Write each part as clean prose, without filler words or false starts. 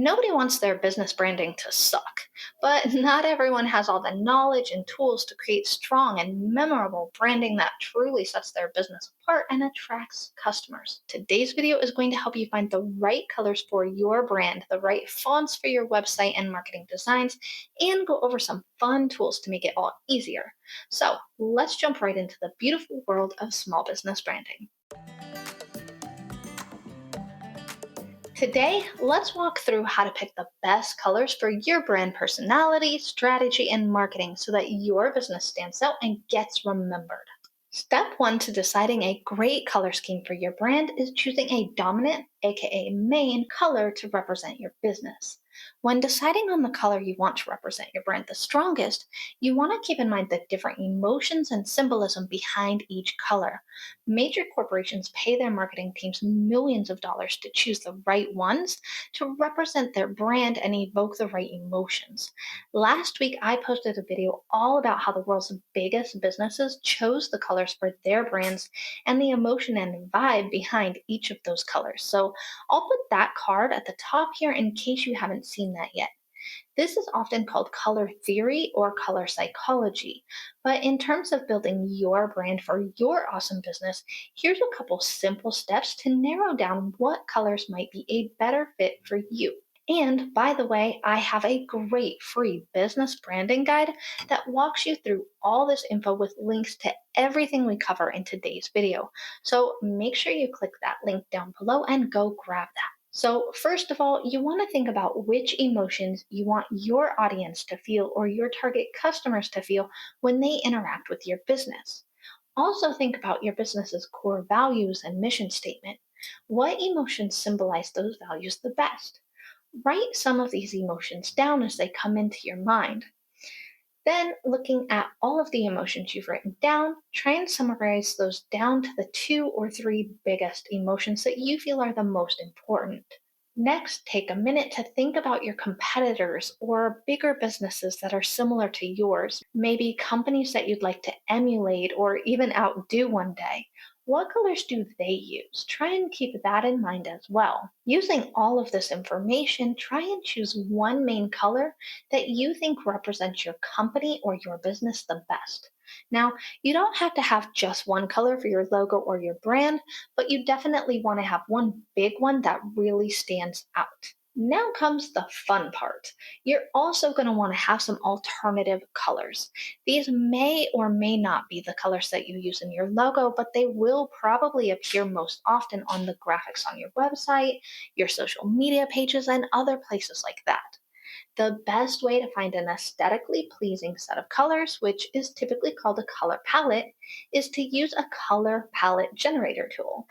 Nobody wants their business branding to suck, but not everyone has all the knowledge and tools to create strong and memorable branding that truly sets their business apart and attracts customers. Today's video is going to help you find the right colors for your brand, the right fonts for your website and marketing designs, and go over some fun tools to make it all easier. So let's jump right into the beautiful world of small business branding. Today, let's walk through how to pick the best colors for your brand personality, strategy, and marketing so that your business stands out and gets remembered. Step one to deciding a great color scheme for your brand is choosing a dominant, aka main, color to represent your business. When deciding on the color you want to represent your brand the strongest, you want to keep in mind the different emotions and symbolism behind each color. Major corporations pay their marketing teams millions of dollars to choose the right ones to represent their brand and evoke the right emotions. Last week, I posted a video all about how the world's biggest businesses chose the colors for their brands and the emotion and vibe behind each of those colors. So I'll put that card at the top here in case you haven't seen that yet. This is often called color theory or color psychology. But in terms of building your brand for your awesome business, here's a couple simple steps to narrow down what colors might be a better fit for you. And by the way, I have a great free business branding guide that walks you through all this info with links to everything we cover in today's video. So make sure you click that link down below and go grab that. So, first of all, you want to think about which emotions you want your audience to feel or your target customers to feel when they interact with your business. Also, think about your business's core values and mission statement. What emotions symbolize those values the best? Write some of these emotions down as they come into your mind. Then, looking at all of the emotions you've written down, try and summarize those down to the two or three biggest emotions that you feel are the most important. Next, take a minute to think about your competitors or bigger businesses that are similar to yours, maybe companies that you'd like to emulate or even outdo one day. What colors do they use? Try and keep that in mind as well. Using all of this information, try and choose one main color that you think represents your company or your business the best. Now, you don't have to have just one color for your logo or your brand, but you definitely want to have one big one that really stands out. Now comes the fun part. You're also going to want to have some alternative colors. These may or may not be the colors that you use in your logo, but they will probably appear most often on the graphics on your website, your social media pages, and other places like that. The best way to find an aesthetically pleasing set of colors, which is typically called a color palette, is to use a color palette generator tool.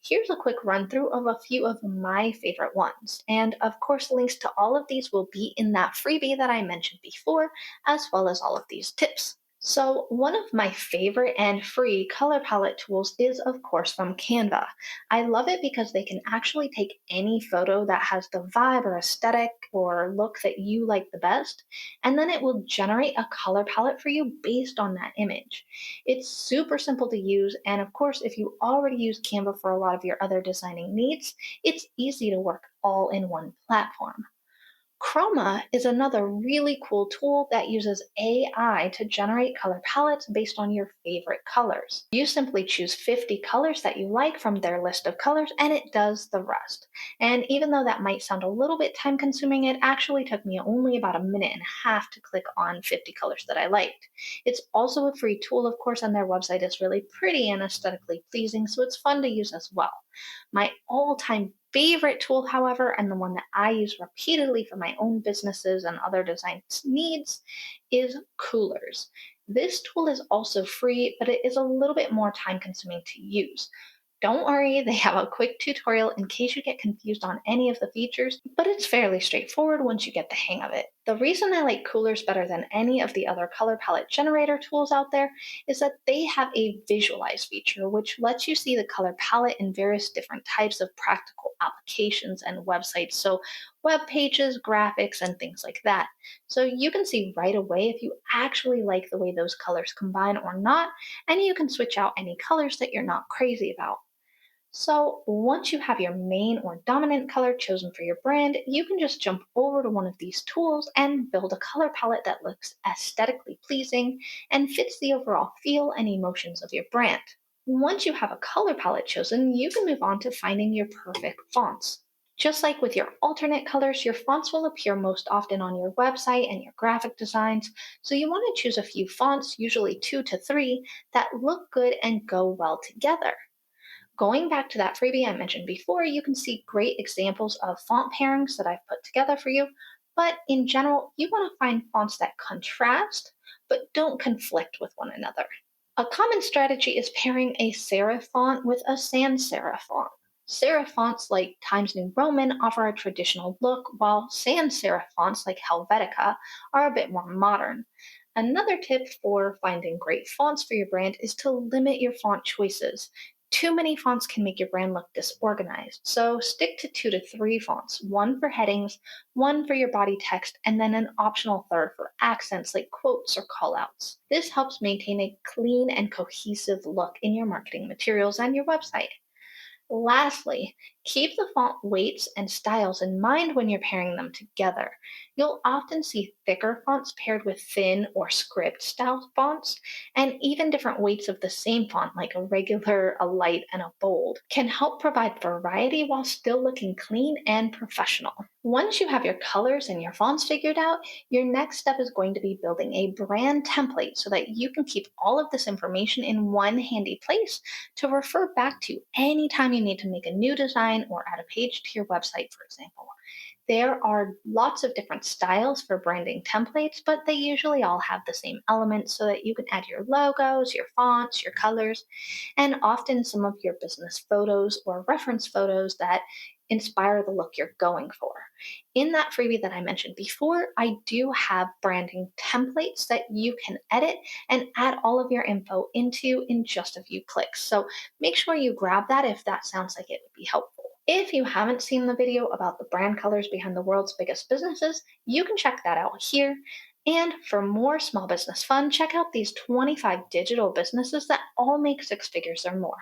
Here's a quick run through of a few of my favorite ones. And of course, links to all of these will be in that freebie that I mentioned before, as well as all of these tips. So, one of my favorite and free color palette tools is, of course, from Canva. I love it because they can actually take any photo that has the vibe or aesthetic or look that you like the best, and then it will generate a color palette for you based on that image. It's super simple to use, and of course, if you already use Canva for a lot of your other designing needs, it's easy to work all in one platform. Chroma is another really cool tool that uses AI to generate color palettes based on your favorite colors. You simply choose 50 colors that you like from their list of colors and it does the rest. And even though that might sound a little bit time consuming, it actually took me only about a minute and a half to click on 50 colors that I liked. It's also a free tool, of course, and their website is really pretty and aesthetically pleasing, so it's fun to use as well. My all-time favorite tool, however, and the one that I use repeatedly for my own businesses and other design needs, is Coolors. This tool is also free, but it is a little bit more time consuming to use. Don't worry, they have a quick tutorial in case you get confused on any of the features, but it's fairly straightforward once you get the hang of it. The reason I like Coolors better than any of the other color palette generator tools out there is that they have a visualize feature, which lets you see the color palette in various different types of practical applications and websites. So web pages, graphics, and things like that. So you can see right away if you actually like the way those colors combine or not, and you can switch out any colors that you're not crazy about. So, once you have your main or dominant color chosen for your brand, you can just jump over to one of these tools and build a color palette that looks aesthetically pleasing and fits the overall feel and emotions of your brand. Once you have a color palette chosen, you can move on to finding your perfect fonts. Just like with your alternate colors, your fonts will appear most often on your website and your graphic designs, so you want to choose a few fonts, usually two to three, that look good and go well together. Going back to that freebie I mentioned before, you can see great examples of font pairings that I've put together for you. But in general, you want to find fonts that contrast but don't conflict with one another. A common strategy is pairing a serif font with a sans serif font. Serif fonts like Times New Roman offer a traditional look, while sans serif fonts like Helvetica are a bit more modern. Another tip for finding great fonts for your brand is to limit your font choices. Too many fonts can make your brand look disorganized, so stick to two to three fonts, one for headings, one for your body text, and then an optional third for accents like quotes or callouts. This helps maintain a clean and cohesive look in your marketing materials and your website. Lastly, keep the font weights and styles in mind when you're pairing them together. You'll often see thicker fonts paired with thin or script style fonts, and even different weights of the same font, like a regular, a light, and a bold, can help provide variety while still looking clean and professional. Once you have your colors and your fonts figured out, your next step is going to be building a brand template so that you can keep all of this information in one handy place to refer back to anytime you need to make a new design or add a page to your website, for example. There are lots of different styles for branding templates, but they usually all have the same elements so that you can add your logos, your fonts, your colors, and often some of your business photos or reference photos that inspire the look you're going for. In that freebie that I mentioned before, I do have branding templates that you can edit and add all of your info into in just a few clicks. So make sure you grab that if that sounds like it would be helpful. If you haven't seen the video about the brand colors behind the world's biggest businesses, you can check that out here. And for more small business fun, check out these 25 digital businesses that all make six figures or more.